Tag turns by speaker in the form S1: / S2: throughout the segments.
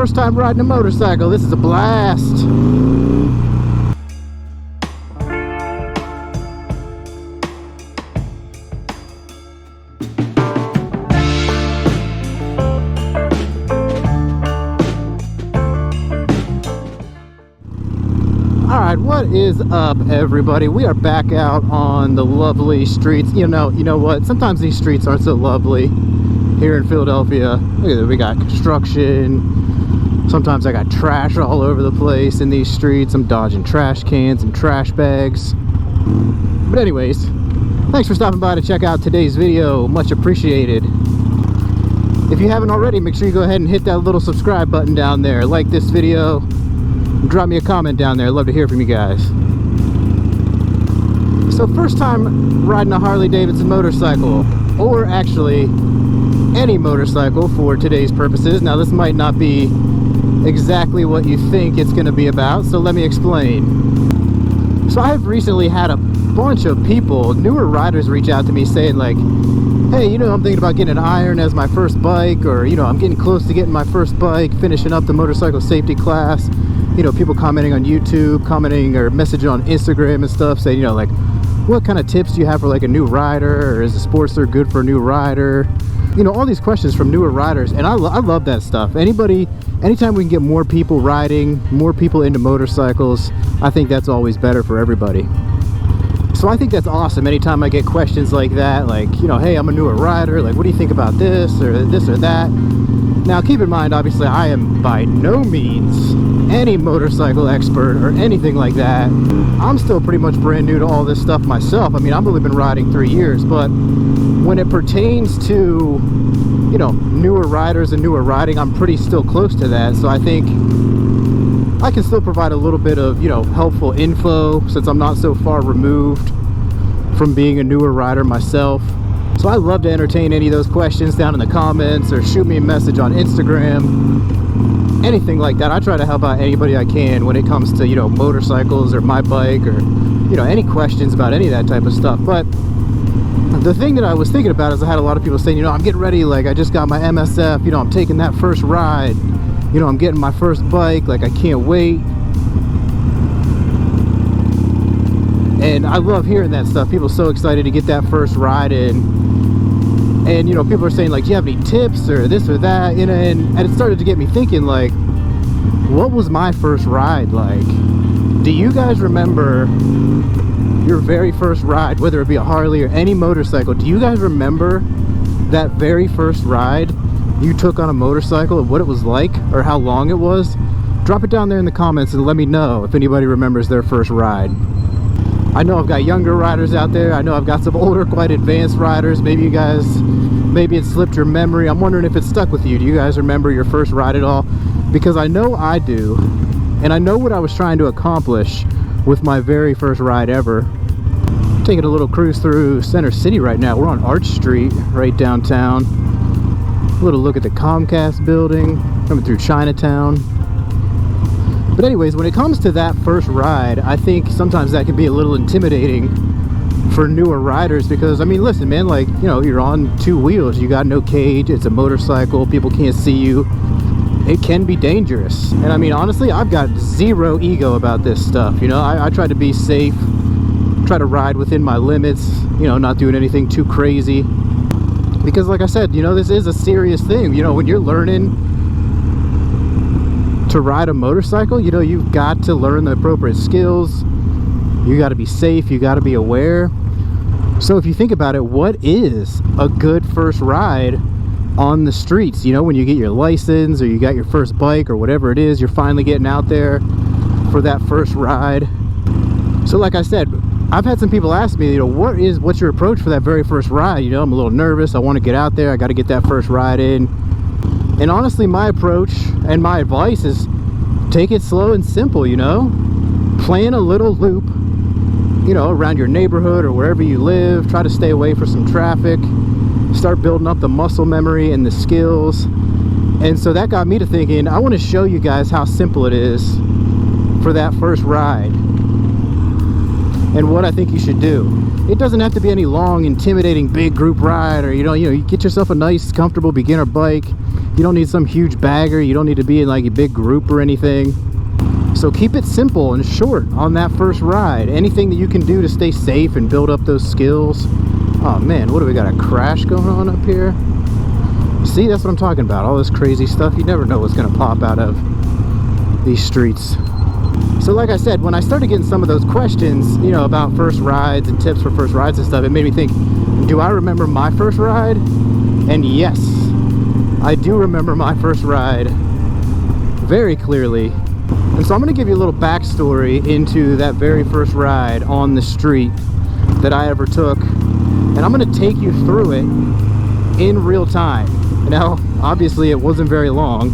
S1: first time riding a motorcycle. This is a blast. Alright, what is up, everybody? We are back out on the lovely streets. You know what? Sometimes these streets aren't so lovely here in Philadelphia. Look at that, we got construction. Sometimes I got trash all over the place in these streets. I'm dodging trash cans and trash bags. But anyways, thanks for stopping by to check out today's video. Much appreciated. If you haven't already, make sure you go ahead and hit that little subscribe button down there. Like this video. Drop me a comment down there. I'd love to hear from you guys. So first time riding a Harley Davidson motorcycle, or actually any motorcycle for today's purposes. Now this might not be exactly what you think it's going to be about, so let me explain. So I've recently had a bunch of people, newer riders, reach out to me saying like, hey, I'm thinking about getting an iron as my first bike, or I'm getting close to getting my first bike, finishing up the motorcycle safety class. People commenting on YouTube, commenting or messaging on Instagram and stuff, saying, like, what kind of tips do you have for like a new rider, or is a Sportster good for a new rider? All these questions from newer riders, and I love that stuff. Anytime we can get more people riding, more people into motorcycles, I think that's always better for everybody. So I think that's awesome. Anytime I get questions like that, like, hey, I'm a newer rider, like, what do you think about this or that? Now, keep in mind, obviously, I am by no means any motorcycle expert or anything like that. I'm still pretty much brand new to all this stuff myself. I mean, I've only been riding 3 years, but when it pertains to, newer riders and newer riding, I'm pretty still close to that. So I think I can still provide a little bit of, helpful info since I'm not so far removed from being a newer rider myself. So I love to entertain any of those questions down in the comments, or shoot me a message on Instagram, anything like that. I try to help out anybody I can when it comes to, motorcycles or my bike, or, any questions about any of that type of stuff. But the thing that I was thinking about is I had a lot of people saying, I'm getting ready, like I just got my MSF, I'm taking that first ride, I'm getting my first bike, like I can't wait. And I love hearing that stuff. People are so excited to get that first ride in. And, people are saying, like, do you have any tips or this or that? And it started to get me thinking, like, what was my first ride like? Do you guys remember your very first ride, whether it be a Harley or any motorcycle? Do you guys remember that very first ride you took on a motorcycle, and what it was like, or how long it was? Drop it down there in the comments and let me know if anybody remembers their first ride. I know I've got younger riders out there. I know I've got some older, quite advanced riders. Maybe it slipped your memory. I'm wondering if it stuck with you. Do you guys remember your first ride at all? Because I know I do. And I know what I was trying to accomplish with my very first ride ever. Taking a little cruise through Center City right now. We're on Arch Street, right downtown. A little look at the Comcast building, coming through Chinatown. But anyways, when it comes to that first ride, I think sometimes that can be a little intimidating for newer riders, because, I mean, listen, man, like, you're on two wheels, you got no cage, it's a motorcycle, people can't see you. It can be dangerous. And I mean, honestly, I've got zero ego about this stuff. I try to be safe, try to ride within my limits, not doing anything too crazy. Because like I said, this is a serious thing. When you're learning to ride a motorcycle, you've got to learn the appropriate skills. You got to be safe, you got to be aware. So if you think about it, what is a good first ride on the streets? When you get your license, or you got your first bike, or whatever it is, you're finally getting out there for that first ride. So like I said, I've had some people ask me, what's your approach for that very first ride? I'm a little nervous, I want to get out there, I got to get that first ride in. And honestly, my approach and my advice is take it slow and simple, plan a little loop, around your neighborhood or wherever you live. Try to stay away from some traffic, start building up the muscle memory and the skills. And so that got me to thinking, I want to show you guys how simple it is for that first ride and what I think you should do. It doesn't have to be any long, intimidating, big group ride, or you get yourself a nice, comfortable beginner bike. You don't need some huge bagger. You don't need to be in like a big group or anything. So keep it simple and short on that first ride. Anything that you can do to stay safe and build up those skills. Oh man, what do we got? A crash going on up here? See, that's what I'm talking about. All this crazy stuff. You never know what's going to pop out of these streets. So like I said, when I started getting some of those questions, you know, about first rides and tips for first rides and stuff, it made me think, do I remember my first ride? And yes, I do remember my first ride very clearly. And so I'm going to give you a little backstory into that very first ride on the street that I ever took. And I'm going to take you through it in real time. Now, obviously it wasn't very long.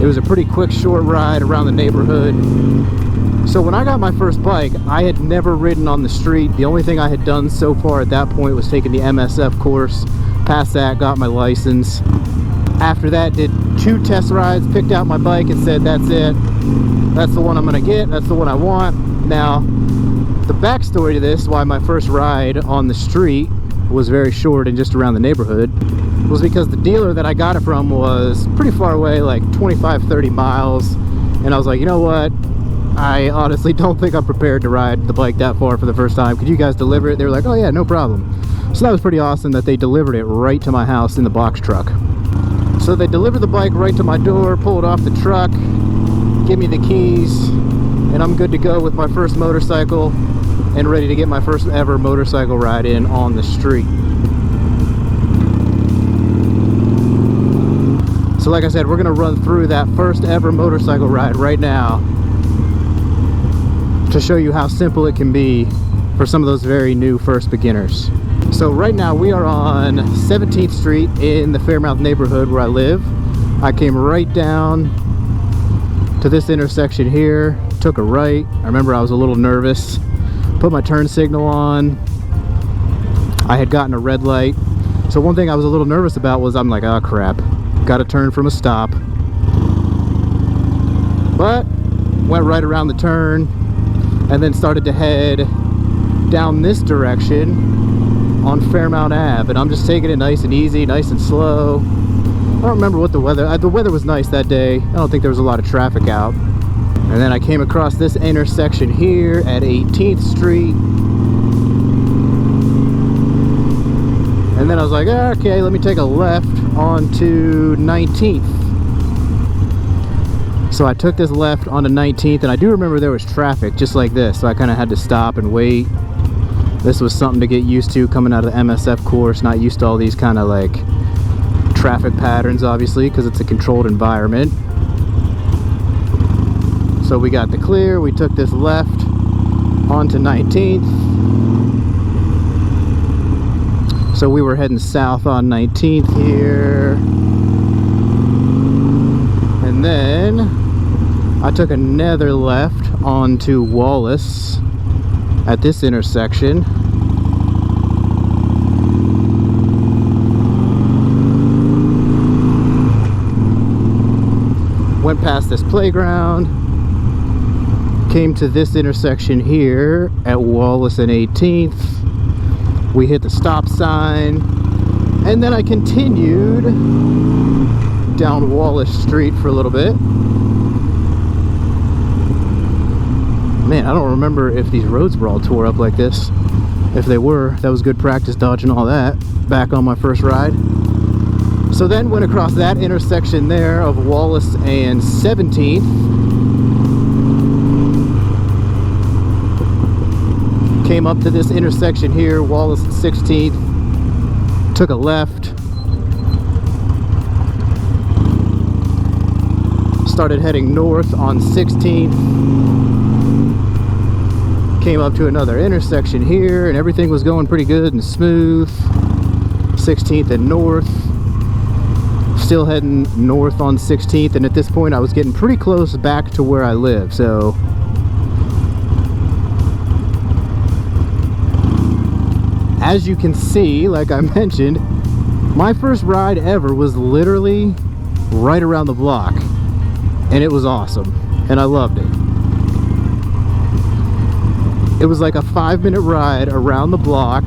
S1: It was a pretty quick, short ride around the neighborhood. So when I got my first bike, I had never ridden on the street. The only thing I had done so far at that point was taking the MSF course. Passed that, got my license. After that, did 2 test rides, picked out my bike and said, that's it. That's the one I'm gonna get, that's the one I want. Now, the backstory to this, why my first ride on the street was very short and just around the neighborhood, was because the dealer that I got it from was pretty far away, like 25-30 miles. And I was like, you know what? I honestly don't think I'm prepared to ride the bike that far for the first time. Could you guys deliver it? They were like, oh yeah, no problem. So that was pretty awesome that they delivered it right to my house in the box truck. So they delivered the bike right to my door, pull it off the truck, give me the keys, and I'm good to go with my first motorcycle and ready to get my first ever motorcycle ride in on the street. So like I said, we're gonna run through that first ever motorcycle ride right now to show you how simple it can be for some of those very new first beginners. So right now we are on 17th Street in the Fairmount neighborhood where I live. I came right down to this intersection here, took a right. I remember I was a little nervous, put my turn signal on. I had gotten a red light. So one thing I was a little nervous about was I'm like, oh crap, got to turn from a stop. But went right around the turn and then started to head down this direction on Fairmount Ave, and I'm just taking it nice and easy, nice and slow. I don't remember what the weather was nice that day. I don't think there was a lot of traffic out. And then I came across this intersection here at 18th Street. And then I was like, okay, let me take a left onto 19th. So I took this left onto 19th, and I do remember there was traffic just like this, so I kind of had to stop and wait. This was something to get used to coming out of the MSF course, not used to all these kind of like traffic patterns, obviously, because it's a controlled environment. So we got the clear, we took this left onto 19th. So we were heading south on 19th here. And then I took another left onto Wallace at this intersection. Went past this playground, came to this intersection here at Wallace and 18th. We hit the stop sign, and then I continued down Wallace Street for a little bit. Man, I don't remember if these roads were all tore up like this. If they were, that was good practice dodging all that back on my first ride. So then went across that intersection there of Wallace and 17th. Came up to this intersection here, Wallace and 16th. Took a left. Started heading north on 16th. Came up to another intersection here, and everything was going pretty good and smooth. 16th and north. Still heading north on 16th, and at this point I was getting pretty close back to where I live. So as you can see, like I mentioned, my first ride ever was literally right around the block, and it was awesome, and I loved it. It was like a 5-minute ride around the block,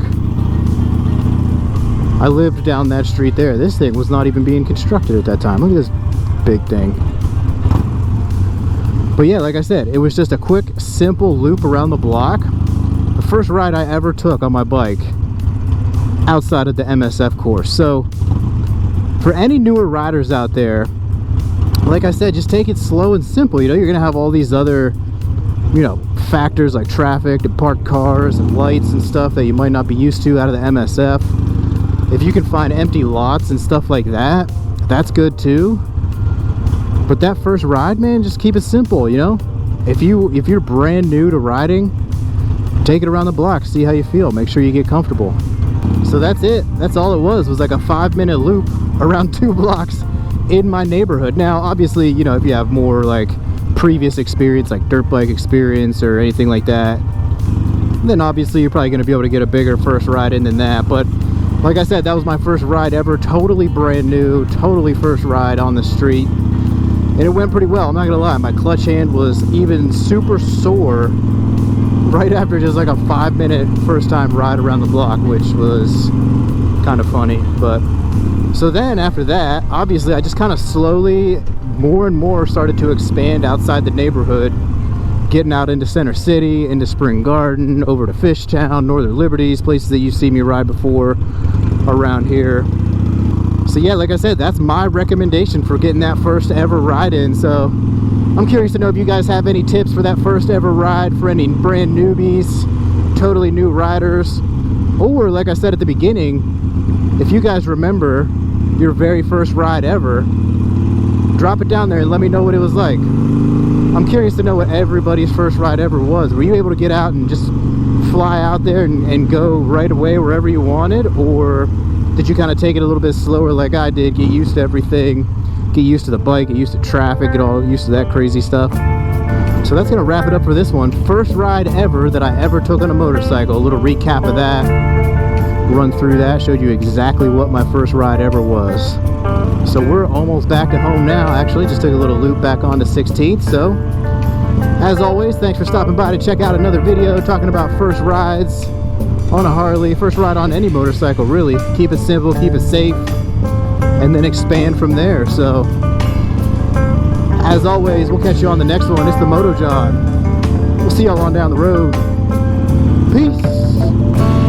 S1: I lived down that street there. This thing was not even being constructed at that time. Look at this big thing. But yeah, like I said, it was just a quick, simple loop around the block. The first ride I ever took on my bike outside of the MSF course. So for any newer riders out there, like I said, just take it slow and simple. You know, you're gonna have all these other, you know, factors like traffic and parked cars and lights and stuff that you might not be used to out of the MSF. If you can find empty lots and stuff like that, that's good too. But that first ride, man, just keep it simple, you know? If you're brand new to riding, take it around the block, see how you feel, make sure you get comfortable. So that's it. That's all it was like a 5-minute loop around 2 blocks in my neighborhood. Now, obviously, you know, if you have more like previous experience, like dirt bike experience or anything like that, then obviously you're probably going to be able to get a bigger first ride in than that. But like I said, that was my first ride ever, totally brand new, totally first ride on the street. And it went pretty well, I'm not gonna lie. My clutch hand was even super sore right after just like a 5-minute first time ride around the block, which was kind of funny. But so then after that, obviously I just kind of slowly, more and more started to expand outside the neighborhood, getting out into Center City, into Spring Garden, over to Fishtown, Northern Liberties, places that you've seen me ride before around here. So yeah, like I said, that's my recommendation for getting that first ever ride in. So I'm curious to know if you guys have any tips for that first ever ride for any brand newbies, totally new riders, or like I said at the beginning, if you guys remember your very first ride ever, drop it down there and let me know what it was like. I'm curious to know what everybody's first ride ever was. Were you able to get out and just fly out there and go right away wherever you wanted, or did you kind of take it a little bit slower like I did, get used to everything, get used to the bike, get used to traffic, get all used to that crazy stuff? So that's gonna wrap it up for this one. First ride ever that I ever took on a motorcycle. A little recap of that, run through that, showed you exactly what my first ride ever was. So we're almost back to home now. Actually, just took a little loop back onto 16th. So as always, thanks for stopping by to check out another video talking about first rides on a Harley, first ride on any motorcycle, really. Keep it simple, keep it safe, and then expand from there. So as always, we'll catch you on the next one. It's the Moto John. We'll see y'all on down the road. Peace.